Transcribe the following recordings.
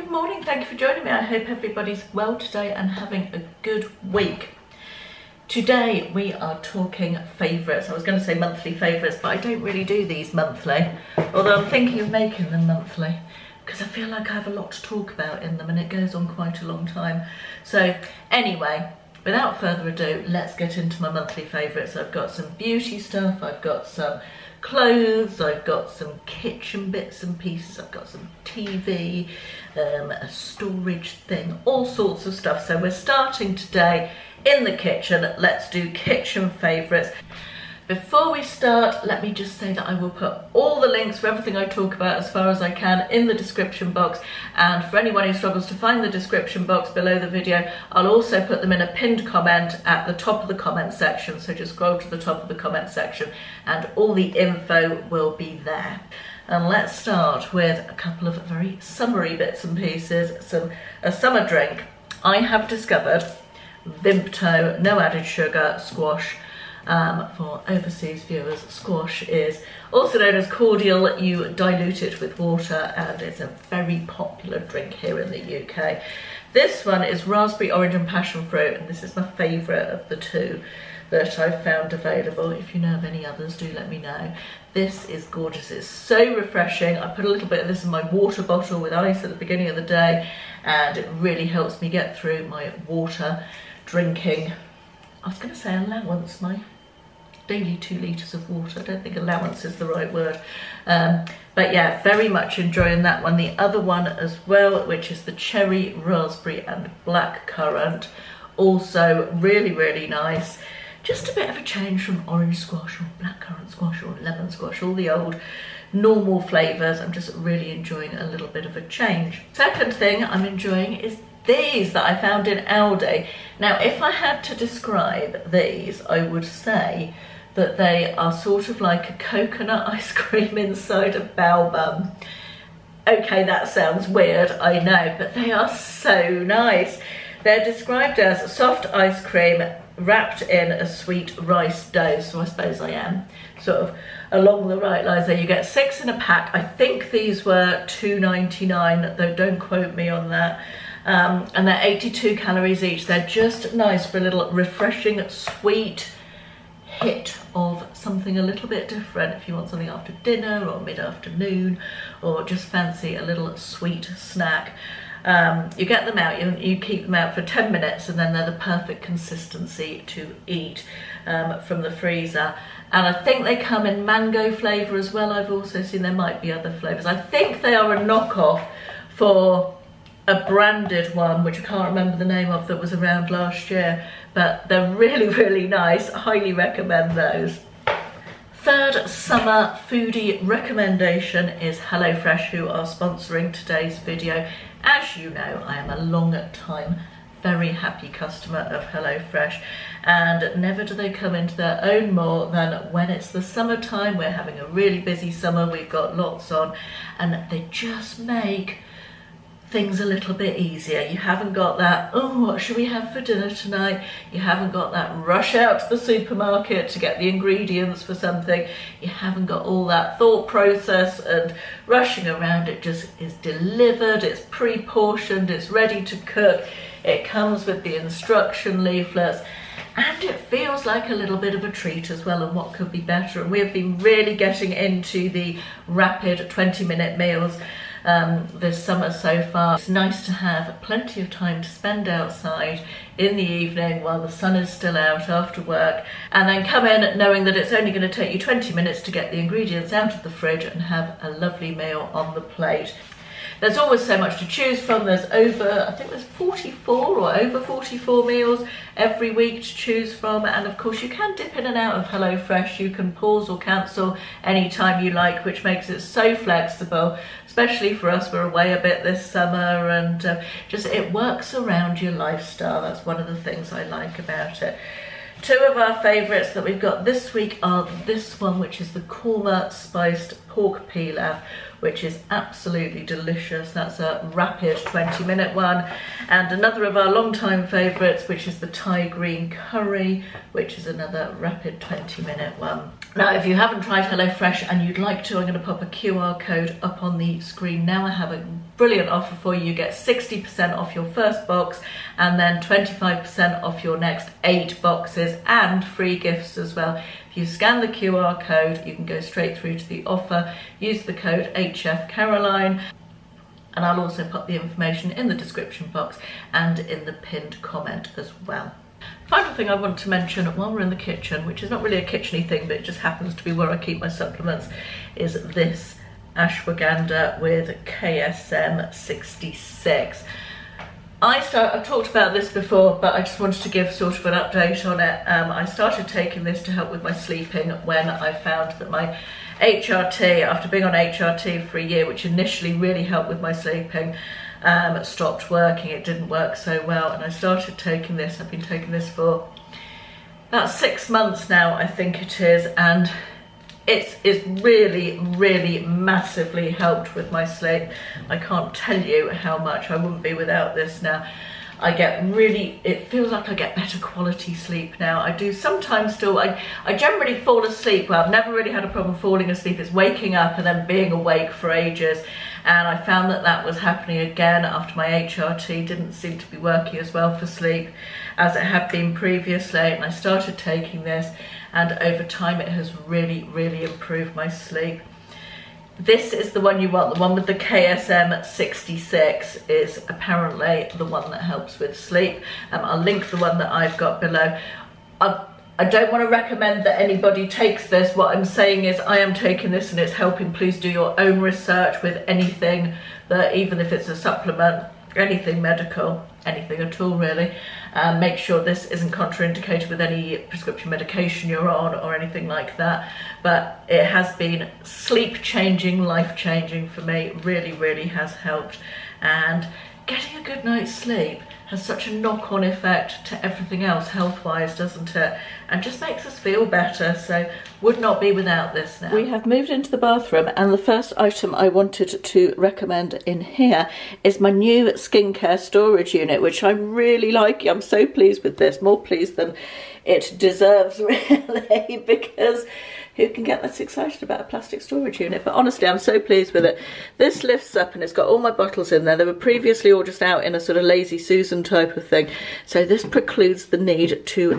Good morning, thank you for joining me. I hope everybody's well today and having a good week. Today we are talking favourites. I was going to say monthly favourites, but I don't really do these monthly, although I'm thinking of making them monthly because I feel like I have a lot to talk about in them and it goes on quite a long time. So anyway, without further ado, let's get into my monthly favourites. I've got some beauty stuff, I've got some clothes, I've got some kitchen bits and pieces, I've got some TV, a storage thing, all sorts of stuff. So we're starting today in the kitchen. Let's do kitchen favourites. Before we start, let me just say that I will put all the links for everything I talk about as far as I can in the description box, and for anyone who struggles to find the description box below the video, I'll also put them in a pinned comment at the top of the comment section. So just scroll to the top of the comment section and all the info will be there. And let's start with a couple of very summery bits and pieces. A summer drink. I have discovered Vimto no added sugar squash. For overseas viewers, squash is also known as cordial. You dilute it with water and it's a very popular drink here in the UK. This one is raspberry, orange and passion fruit, and this is my favourite of the two that I've found available. If you know of any others, do let me know. This is gorgeous, it's so refreshing. I put a little bit of this in my water bottle with ice at the beginning of the day and it really helps me get through my water drinking. I was going to say allowance, my daily 2 litres of water. I don't think allowance is the right word. But yeah, very much enjoying that one. The other one as well, which is the cherry, raspberry and black currant. Also really, really nice. Just a bit of a change from orange squash or black currant squash or lemon squash, all the old normal flavours. I'm just really enjoying a little bit of a change. Second thing I'm enjoying is these that I found in Aldi. Now, if I had to describe these, I would say that they are sort of like a coconut ice cream inside a bao bun. Okay, that sounds weird, I know, but they are so nice. They're described as soft ice cream wrapped in a sweet rice dough, so I suppose I am sort of along the right lines there. You get 6 in a pack. I think these were $2.99, though don't quote me on that. And they're 82 calories each. They're just nice for a little refreshing, sweet hit of something a little bit different if you want something after dinner or mid-afternoon or just fancy a little sweet snack. You get them out, you keep them out for 10 minutes and then they're the perfect consistency to eat from the freezer. And I think they come in mango flavour as well. I've also seen there might be other flavours. I think they are a knockoff for a branded one, which I can't remember the name of, that was around last year, but they're really, really nice. I highly recommend those. Third summer foodie recommendation is HelloFresh, who are sponsoring today's video. As you know, I am a long time very happy customer of HelloFresh, and never do they come into their own more than when it's the summertime. We're having a really busy summer, we've got lots on, and they just make things a little bit easier. You haven't got that, oh, what should we have for dinner tonight? You haven't got that rush out to the supermarket to get the ingredients for something. You haven't got all that thought process and rushing around. It just is delivered, it's pre-portioned, it's ready to cook. It comes with the instruction leaflets and it feels like a little bit of a treat as well, and what could be better. And we've been really getting into the rapid 20-minute meals this summer so far. It's nice to have plenty of time to spend outside in the evening while the sun is still out after work, and then come in knowing that it's only going to take you 20 minutes to get the ingredients out of the fridge and have a lovely meal on the plate. There's always so much to choose from. There's I think there's 44 or over 44 meals every week to choose from. And of course you can dip in and out of HelloFresh. You can pause or cancel anytime you like, which makes it so flexible, especially for us. We're away a bit this summer and just it works around your lifestyle. That's one of the things I like about it. Two of our favourites that we've got this week are this one, which is the korma spiced pork pilaf, which is absolutely delicious. That's a rapid 20-minute one. And another of our long-time favourites, which is the Thai green curry, which is another rapid 20-minute one. Now, if you haven't tried HelloFresh and you'd like to, I'm going to pop a QR code up on the screen now. I have a brilliant offer for you. You get 60% off your first box and then 25% off your next 8 boxes and free gifts as well. If you scan the QR code, you can go straight through to the offer. Use the code HFCAROLINE. And I'll also put the information in the description box and in the pinned comment as well. Final thing I want to mention while we're in the kitchen, which is not really a kitcheny thing, but it just happens to be where I keep my supplements, is this Ashwaganda with KSM 66. I've talked about this before, but I just wanted to give sort of an update on it. I started taking this to help with my sleeping when I found that my HRT, after being on HRT for a year, which initially really helped with my sleeping, stopped working. It didn't work so well, and I started taking this. I've been taking this for about 6 months now, I think it is, and it's really massively helped with my sleep. I can't tell you how much. I wouldn't be without this now. I get it feels like I get better quality sleep now. I do sometimes still, I generally fall asleep. Well, I've never really had a problem falling asleep. It's waking up and then being awake for ages. And I found that that was happening again after my HRT didn't seem to be working as well for sleep as it had been previously. And I started taking this, and over time it has really improved my sleep. This is the one you want. The one with the KSM 66 is apparently the one that helps with sleep. I'll link the one that I've got below. I don't want to recommend that anybody takes this. What I'm saying is I am taking this and it's helping. Please do your own research with anything that, even if it's a supplement, anything medical, anything at all really. Make sure this isn't contraindicated with any prescription medication you're on or anything like that. But it has been sleep changing, life changing for me. Really has helped. And getting a good night's sleep has such a knock-on effect to everything else health-wise, doesn't it? And just makes us feel better, so would not be without this now. We have moved into the bathroom, and the first item I wanted to recommend in here is my new skincare storage unit, which I'm really liking. I'm so pleased with this, more pleased than it deserves really, because who can get that excited about a plastic storage unit? But honestly, I'm so pleased with it. This lifts up and it's got all my bottles in there. They were previously all just out in a sort of Lazy Susan type of thing. So this precludes the need to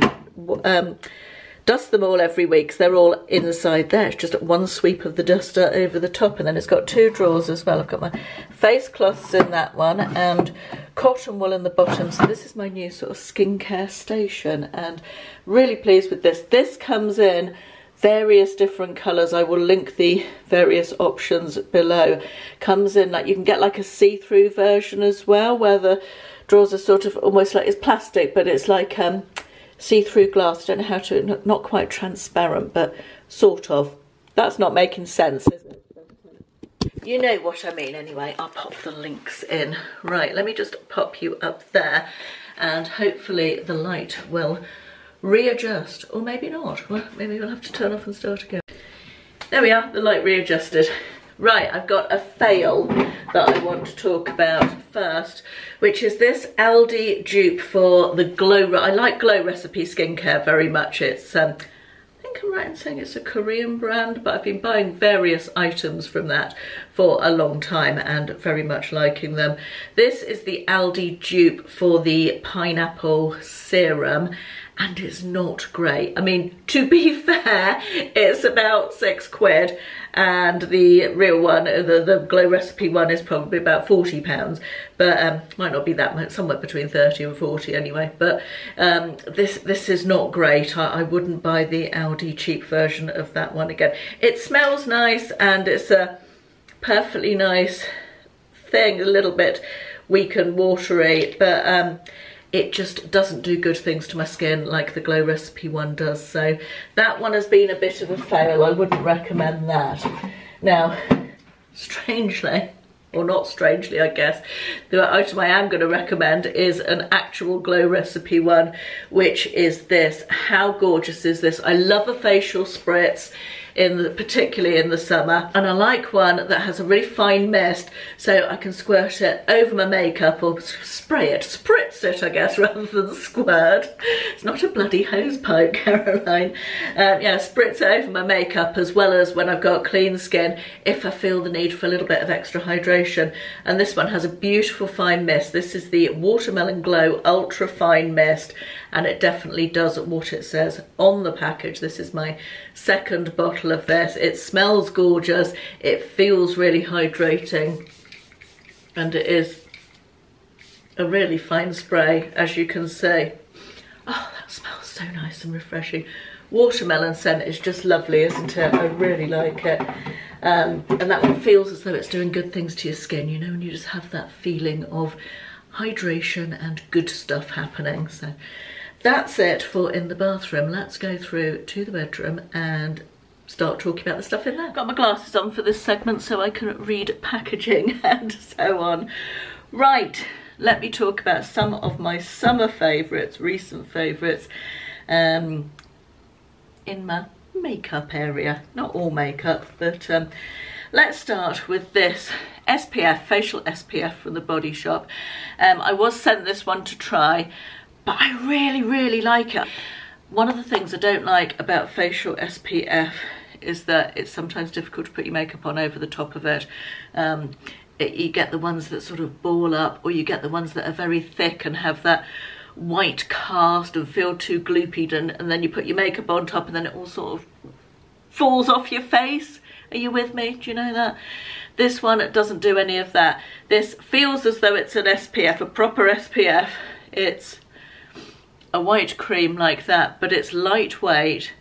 dust them all every week. So they're all inside there. It's just one sweep of the duster over the top. And then it's got 2 drawers as well. I've got my face cloths in that one and cotton wool in the bottom. So this is my new sort of skincare station, and really pleased with this. This comes in various different colours. I will link the various options below. Comes in like, you can get like a see-through version as well, where the drawers are sort of almost like, it's plastic, but it's like see-through glass. I don't know how to, not quite transparent, but sort of. That's not making sense, is it? You know what I mean anyway. I'll pop the links in. Right, let me just pop you up there, and hopefully the light will readjust, or maybe not. Well, maybe we'll have to turn off and start again. There we are, the light readjusted. Right, I've got a fail that I want to talk about first, which is this Aldi dupe for the Glow. I like Glow Recipe skincare very much. It's I think I'm right in saying it's a Korean brand, but I've been buying various items from that for a long time and very much liking them. This is the Aldi dupe for the pineapple serum, and it's not great. I mean, to be fair, it's about £6, and the real one, the Glow Recipe one, is probably about £40, but might not be that much, somewhere between 30 and 40 anyway. But this is not great. I wouldn't buy the Aldi cheap version of that one again. It smells nice, and it's a perfectly nice thing, a little bit weak and watery, but it just doesn't do good things to my skin like the Glow Recipe one does. So that one has been a bit of a fail. I wouldn't recommend that. Now, strangely, or not strangely I guess, the item I am going to recommend is an actual Glow Recipe one, which is this. How gorgeous is this? I love a facial spritz. particularly in the summer. And I like one that has a really fine mist, so I can squirt it over my makeup, or spritz it, I guess, rather than squirt. It's not a bloody hose pipe, Caroline. Yeah, spritz it over my makeup, as well as when I've got clean skin, if I feel the need for a little bit of extra hydration. And this one has a beautiful fine mist. This is the Watermelon Glow Ultra Fine Mist, and it definitely does what it says on the package. This is my second bottle of this. It smells gorgeous, it feels really hydrating, and it is a really fine spray, as you can see. Oh, that smells so nice and refreshing. Watermelon scent is just lovely, isn't it? I really like it. And that one feels as though it's doing good things to your skin, you know, and you just have that feeling of hydration and good stuff happening. So that's it for in the bathroom. Let's go through to the bedroom and start talking about the stuff in there. Got my glasses on for this segment so I can read packaging and so on. Right, let me talk about some of my summer favourites, recent favourites, in my makeup area. Not all makeup, but let's start with this SPF, facial SPF from the Body Shop. I was sent this one to try, but I really like it. One of the things I don't like about facial SPF is that it's sometimes difficult to put your makeup on over the top of it. You get the ones that sort of ball up, or you get the ones that are very thick and have that white cast and feel too gloopy, and then you put your makeup on top and then it all sort of falls off your face. Are you with me? Do you know that? This one, it doesn't do any of that. This feels as though it's an SPF, a proper SPF. It's a white cream like that, but it's lightweight.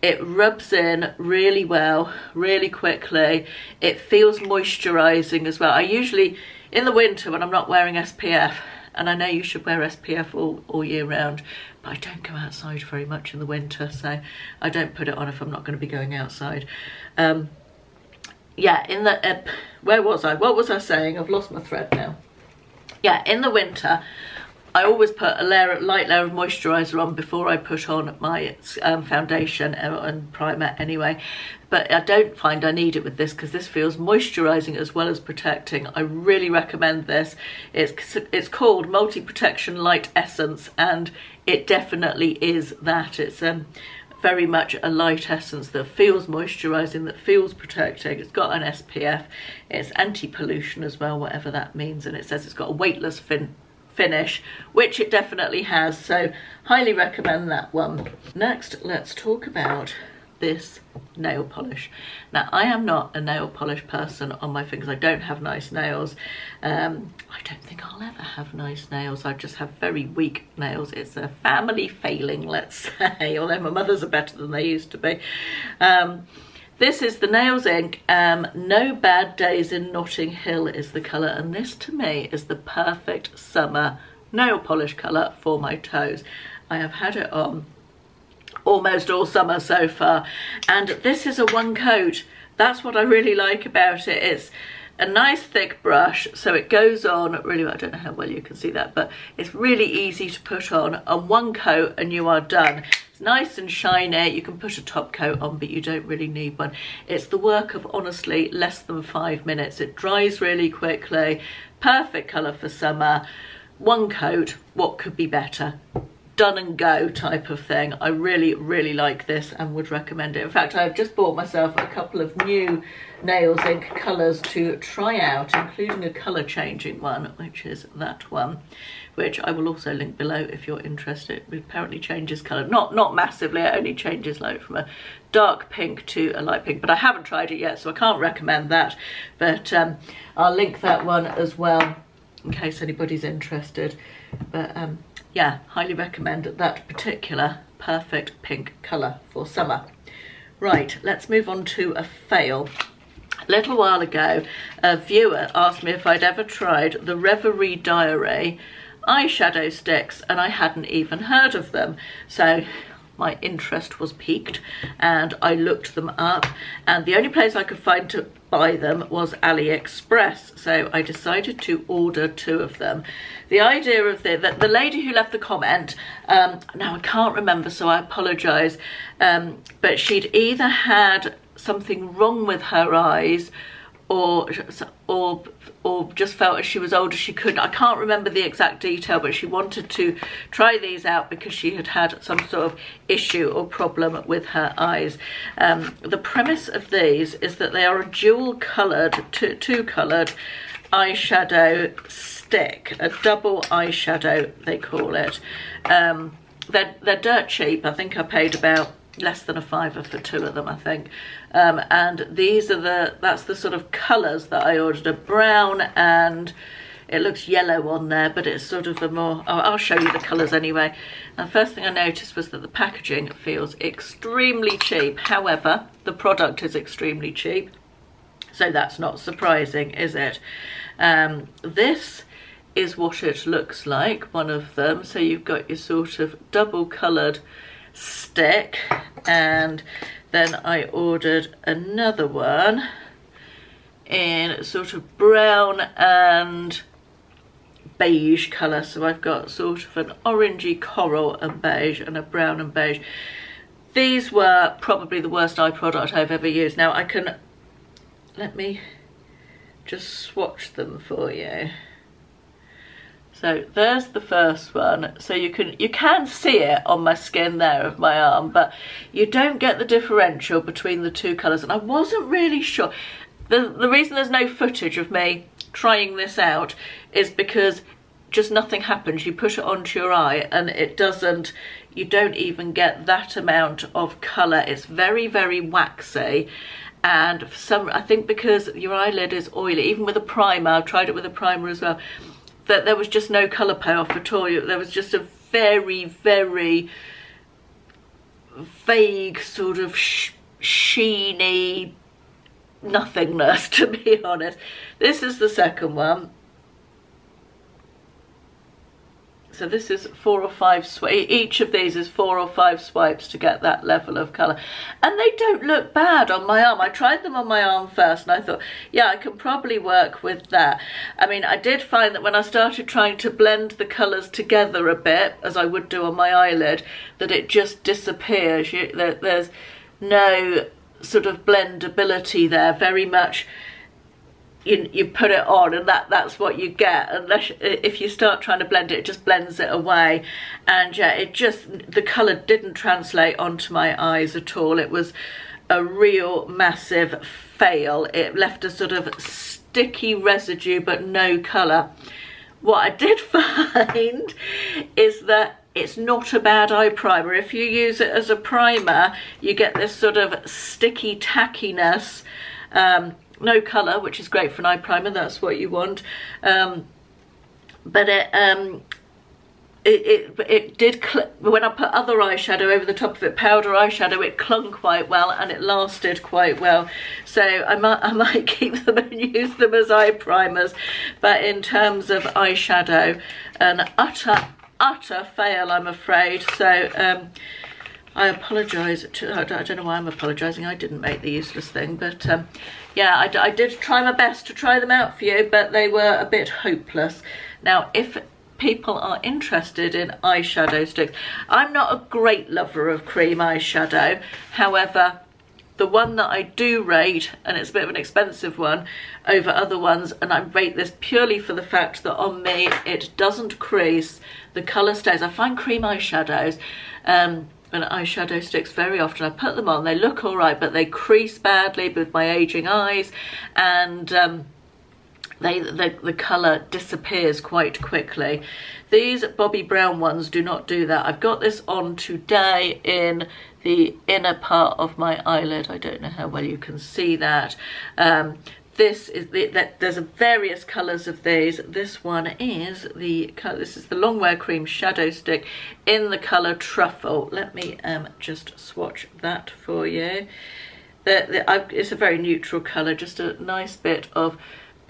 It rubs in really well, really quickly. It feels moisturising as well. I usually, in the winter when I'm not wearing SPF, and I know you should wear SPF all year round, but I don't go outside very much in the winter, so I don't put it on if I'm not going to be going outside. Yeah, in the, where was I? What was I saying? I've lost my thread now. Yeah, in the winter, I always put a light layer of moisturiser on before I put on my foundation and primer anyway. But I don't find I need it with this, because this feels moisturising as well as protecting. I really recommend this. It's called Multi Protection Light Essence, and it definitely is that. It's very much a light essence that feels moisturising, that feels protecting. It's got an SPF. It's anti-pollution as well, whatever that means, and it says it's got a weightless finish, which it definitely has, so highly recommend that one. Next, let's talk about this nail polish. Now, I am not a nail polish person on my fingers. I don't have nice nails. I don't think I'll ever have nice nails. I just have very weak nails. It's a family failing, let's say, although my mother's are better than they used to be. This is the Nails Inc. No Bad Days in Notting Hill is the colour, and this to me is the perfect summer nail polish colour for my toes. I have had it on almost all summer so far, and this is a one coat. That's what I really like about it. It's a nice thick brush, so it goes on really well. I don't know how well you can see that, but it's really easy to put on one coat and you are done. It's nice and shiny. You can put a top coat on, but you don't really need one. It's the work of, honestly, less than 5 minutes. It dries really quickly. Perfect colour for summer. One coat, what could be better? Done and go type of thing. I really like this and would recommend it. In fact, I've just bought myself a couple of new Nails Inc colours to try out, including a colour changing one, which is that one, which I will also link below if you're interested. It apparently changes colour, not massively. It only changes like from a dark pink to a light pink, but I haven't tried it yet, so I can't recommend that, but I'll link that one as well in case anybody's interested. But yeah, highly recommend that particular perfect pink colour for summer. Right, let's move on to a fail. A little while ago, a viewer asked me if I'd ever tried the Reverie Diary eyeshadow sticks, and I hadn't even heard of them. So my interest was piqued and I looked them up, and the only place I could find to buy them was AliExpress, so I decided to order 2 of them. The idea of the lady who left the comment, now I can't remember, so I apologise, but she'd either had something wrong with her eyes or just felt as she was older she couldn't. I can't remember the exact detail, but she wanted to try these out because she had had some sort of issue or problem with her eyes. The premise of these is that they are a dual coloured, two coloured eyeshadow stick, a double eyeshadow they call it. They're dirt cheap. I think I paid about less than a £5 for 2 of them, I think. And these are that's the sort of colours that I ordered, a brown, and it looks yellow on there, but it's sort of a more, I'll show you the colours anyway. And the first thing I noticed was that the packaging feels extremely cheap. However, the product is extremely cheap, so that's not surprising, is it? This is what it looks like, one of them. So you've got your sort of double coloured stick, and then I ordered another one in sort of brown and beige colour. So I've got sort of an orangey coral and beige and a brown and beige. These were probably the worst eye product I've ever used. Now I can, let me just swatch them for you. So there's the first one. So you can see it on my skin there of my arm, but you don't get the differential between the 2 colours. And I wasn't really sure. The reason there's no footage of me trying this out is because just nothing happens. You put it onto your eye and it doesn't, you don't even get that amount of colour. It's very, very waxy. And for some, I think because your eyelid is oily, even with a primer, I've tried it with a primer as well, that there was just no colour payoff at all. There was just a very, very vague sort of sheeny nothingness, to be honest. This is the second one. So this is 4 or 5 swipes. Each of these is 4 or 5 swipes to get that level of colour. And they don't look bad on my arm. I tried them on my arm first and I thought, yeah, I can probably work with that. I mean, I did find that when I started trying to blend the colours together a bit, as I would do on my eyelid, that it just disappears. There's no sort of blendability there, very much. You put it on and that's what you get, unless if you start trying to blend it, it just blends it away. And yeah, the colour didn't translate onto my eyes at all. It was a real massive fail. It left a sort of sticky residue but no colour. What I did find is that it's not a bad eye primer. If you use it as a primer, you get this sort of sticky tackiness, no colour, which is great for an eye primer. That's what you want. But it did, when I put other eyeshadow over the top of it, powder eyeshadow, it clung quite well and it lasted quite well. So I might keep them and use them as eye primers. But in terms of eyeshadow, an utter fail, I'm afraid. So I apologise. I don't know why I'm apologising. I didn't make the useless thing, but yeah, I did try my best to try them out for you, but they were a bit hopeless. Now, if people are interested in eyeshadow sticks, I'm not a great lover of cream eyeshadow. However, the one that I do rate, and it's a bit of an expensive one over other ones, and I rate this purely for the fact that on me it doesn't crease, the colour stays. I find cream eyeshadows and eyeshadow sticks very often, I put them on, they look all right, but they crease badly with my aging eyes, and the colour disappears quite quickly. These Bobbi brown ones do not do that. I've got this on today in the inner part of my eyelid. I don't know how well you can see that. This is there's various colours of these. This one is this is the Longwear cream shadow stick in the colour Truffle. Let me just swatch that for you. It's a very neutral colour, just a nice bit of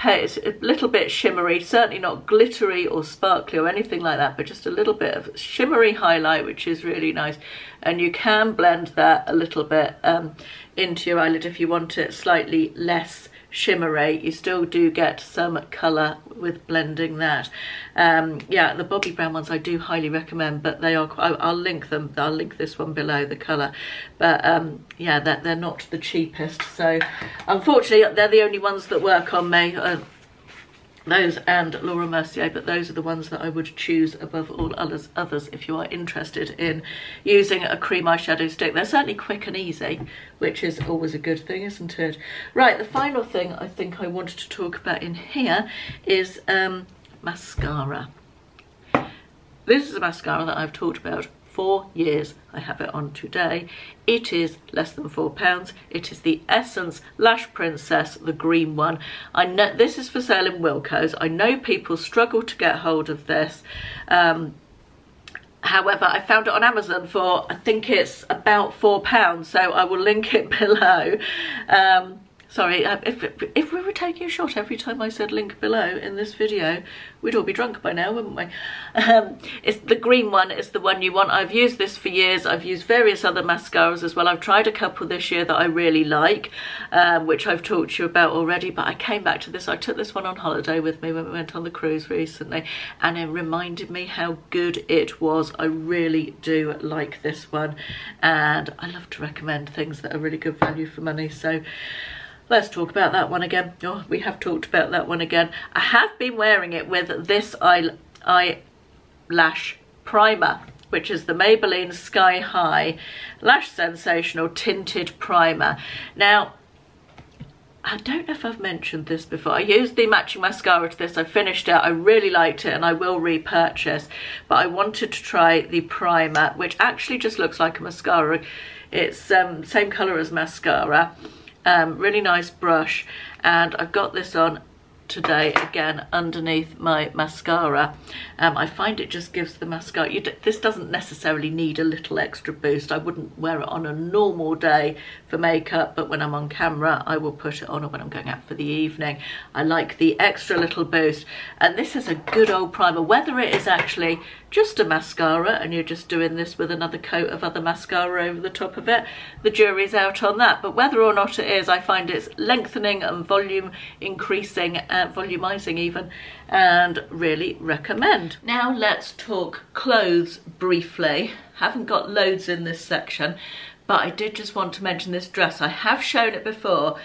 It's a little bit shimmery, certainly not glittery or sparkly or anything like that, but just a little bit of shimmery highlight, which is really nice. And you can blend that a little bit into your eyelid if you want it slightly less shimmery. You still do get some colour with blending that. Yeah, the Bobbi brown ones I do highly recommend, but they are, I'll link them, I'll link this one below, the colour, but yeah, they're not the cheapest, so unfortunately they're the only ones that work on me, those and Laura Mercier, but those are the ones that I would choose above all others if you are interested in using a cream eyeshadow stick. They're certainly quick and easy, which is always a good thing, isn't it? Right, the final thing I think I wanted to talk about in here is mascara. This is a mascara that I've talked about for years. I have it on today. It is less than £4. It is the Essence Lash Princess, the green one. I know this is for sale in Wilko's. I know people struggle to get hold of this. However, I found it on Amazon for, I think it's about £4, so I will link it below. Sorry, if we were taking a shot every time I said link below in this video, we'd all be drunk by now, wouldn't we? It's the green one, is the one you want. I've used this for years. I've used various other mascaras as well. I've tried a couple this year that I really like, which I've talked to you about already, but I came back to this. I took this one on holiday with me when we went on the cruise recently, and it reminded me how good it was. I really do like this one, and I love to recommend things that are really good value for money, so let's talk about that one again. Oh, we have talked about that one again. I have been wearing it with this eyelash primer, which is the Maybelline Sky High Lash Sensational Tinted Primer. Now, I don't know if I've mentioned this before. I used the matching mascara to this. I finished it. I really liked it and I will repurchase. But I wanted to try the primer, which actually just looks like a mascara. It's same colour as mascara. Really nice brush, and I've got this on today again underneath my mascara. I find it just gives the mascara, this doesn't necessarily need a little extra boost. I wouldn't wear it on a normal day for makeup, but when I'm on camera I will put it on, or when I'm going out for the evening. I like the extra little boost, and this is a good old primer. Whether it is actually just a mascara and you're just doing this with another coat of other mascara over the top of it, the jury's out on that, but whether or not it is, I find it's lengthening and volume increasing, volumizing even, and really recommend. Now let's talk clothes briefly. Haven't got loads in this section, but I did just want to mention this dress. I have shown it before,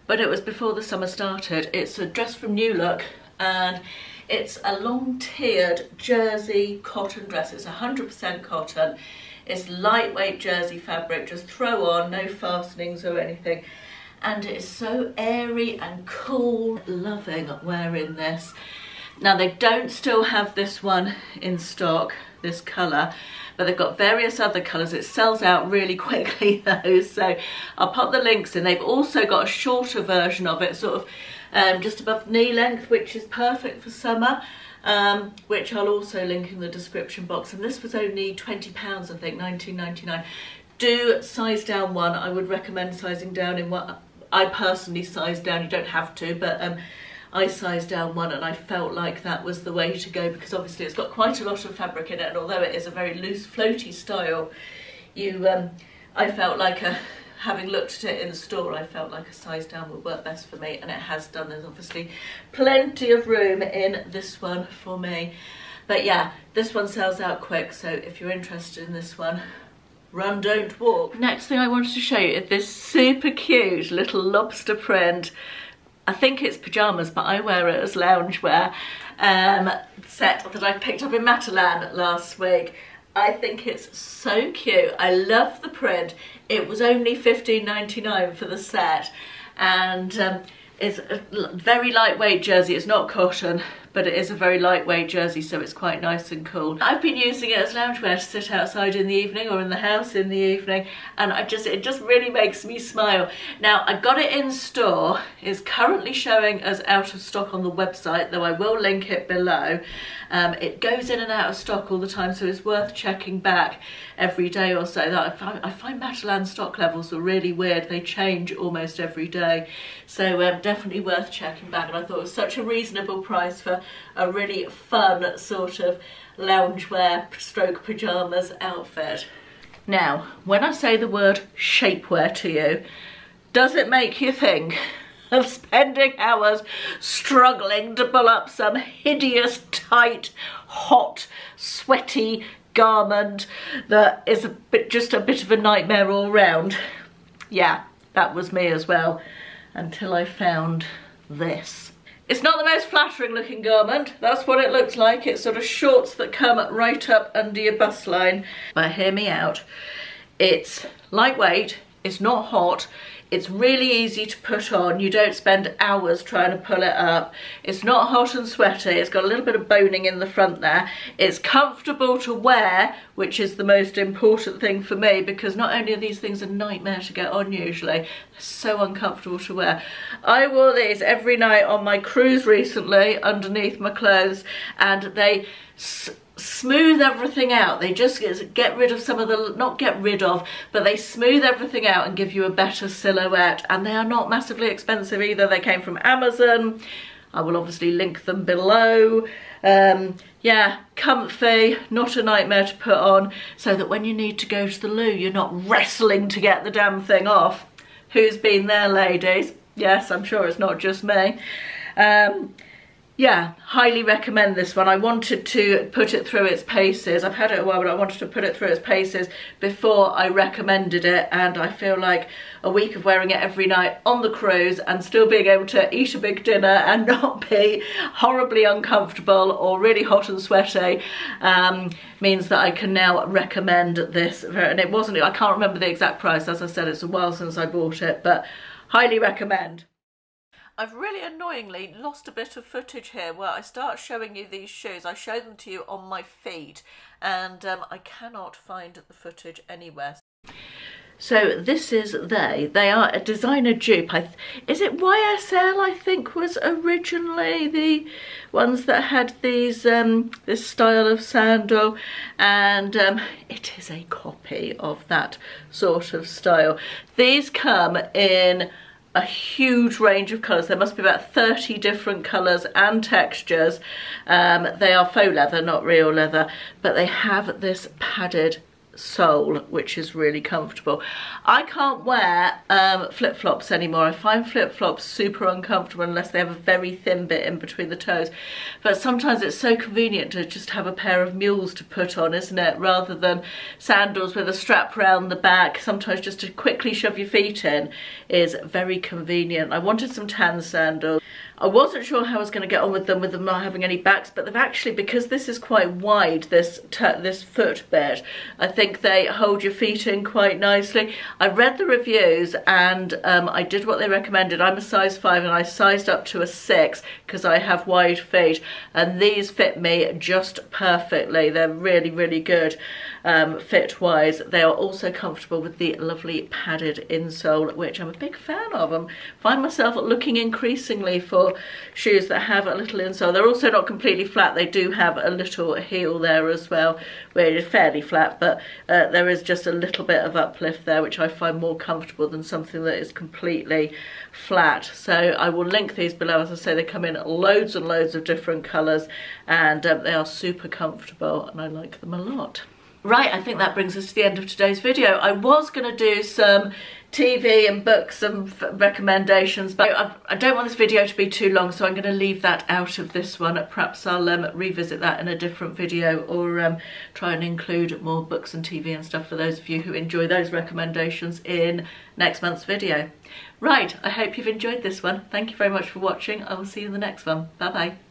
but it was before the summer started. It's a dress from New Look, and it's a long tiered jersey cotton dress. It's 100% cotton. It's lightweight jersey fabric, just throw on, no fastenings or anything. And it's so airy and cool. Loving wearing this. Now they don't still have this one in stock, this colour, but they've got various other colours. It sells out really quickly though, so I'll pop the links in. They've also got a shorter version of it, sort of just above knee length, which is perfect for summer, which I'll also link in the description box. And this was only £20, I think, £19.99. Do size down one. I would recommend sizing down in one. I personally size down, you don't have to, but I sized down one, and I felt like that was the way to go, because obviously it's got quite a lot of fabric in it, and although it is a very loose floaty style, I felt like having looked at it in the store, I felt like a size down would work best for me, and it has done. There's obviously plenty of room in this one for me. But yeah, this one sells out quick, so if you're interested in this one, run, don't walk. Next thing I wanted to show you is this super cute little lobster print. I think it's pyjamas, but I wear it as loungewear, set that I picked up in Matalan last week. I think it's so cute. I love the print. It was only $15.99 for the set, and it's a very lightweight jersey. It's not cotton, but it is a very lightweight jersey, so it's quite nice and cool. I've been using it as loungewear to sit outside in the evening or in the house in the evening, and it just really makes me smile. Now, I got it in store. It's currently showing as out of stock on the website, though I will link it below. It goes in and out of stock all the time, so it's worth checking back every day or so. I find Matalan stock levels are really weird. They change almost every day, so definitely worth checking back. And I thought it was such a reasonable price for a really fun sort of loungewear stroke pyjamas outfit. Now, when I say the word shapewear to you, does it make you think of spending hours struggling to pull up some hideous, tight, hot, sweaty garment that is just a bit of a nightmare all round? Yeah, that was me as well, until I found this. It's not the most flattering looking garment. That's what it looks like. It's sort of shorts that come right up under your bust line. But hear me out. It's lightweight, it's not hot, it's really easy to put on. You don't spend hours trying to pull it up. It's not hot and sweaty. It's got a little bit of boning in the front there. It's comfortable to wear, which is the most important thing for me, because not only are these things a nightmare to get on usually, they're so uncomfortable to wear. I wore these every night on my cruise recently underneath my clothes, and they smooth everything out. They just get rid of some of the, not get rid of, but they smooth everything out and give you a better silhouette, and they are not massively expensive either. They came from Amazon. I will obviously link them below. Yeah, comfy, not a nightmare to put on, so that when you need to go to the loo, you're not wrestling to get the damn thing off. Who's been there, ladies? Yes, I'm sure it's not just me. Yeah, highly recommend this one. I wanted to put it through its paces. I've had it a while, but I wanted to put it through its paces before I recommended it, and I feel like a week of wearing it every night on the cruise and still being able to eat a big dinner and not be horribly uncomfortable or really hot and sweaty means that I can now recommend this. And it wasn't, I can't remember the exact price. As I said, it's a while since I bought it, but highly recommend. I've really annoyingly lost a bit of footage here where I start showing you these shoes. I show them to you on my feed, and I cannot find the footage anywhere. So this is they are a designer dupe. Is it YSL, I think, was originally the ones that had these this style of sandal, and it is a copy of that sort of style. These come in a huge range of colours. There must be about 30 different colours and textures. They are faux leather, not real leather, but they have this padded sole, which is really comfortable. I can't wear flip-flops anymore. I find flip-flops super uncomfortable unless they have a very thin bit in between the toes, but sometimes it's so convenient to just have a pair of mules to put on, isn't it, rather than sandals with a strap around the back. Sometimes just to quickly shove your feet in is very convenient. I wanted some tan sandals. I wasn't sure how I was going to get on with them not having any backs, but they've actually, because this is quite wide, this foot bit, I think they hold your feet in quite nicely. I read the reviews, and I did what they recommended. I'm a size 5 and I sized up to a 6 because I have wide feet, and these fit me just perfectly. They're really, really good fit wise. They are also comfortable with the lovely padded insole, which I'm a big fan of. I find myself looking increasingly for shoes that have a little insole. They're also not completely flat. They do have a little heel there as well, where it is fairly flat, but there is just a little bit of uplift there, which I find more comfortable than something that is completely flat. So I will link these below. As I say, they come in loads and loads of different colours, and they are super comfortable, and I like them a lot. Right, I think that brings us to the end of today's video. I was going to do some TV and books and recommendations, but I don't want this video to be too long, so I'm going to leave that out of this one. Perhaps I'll revisit that in a different video, or try and include more books and TV and stuff for those of you who enjoy those recommendations in next month's video. Right, I hope you've enjoyed this one. Thank you very much for watching. I will see you in the next one. Bye bye.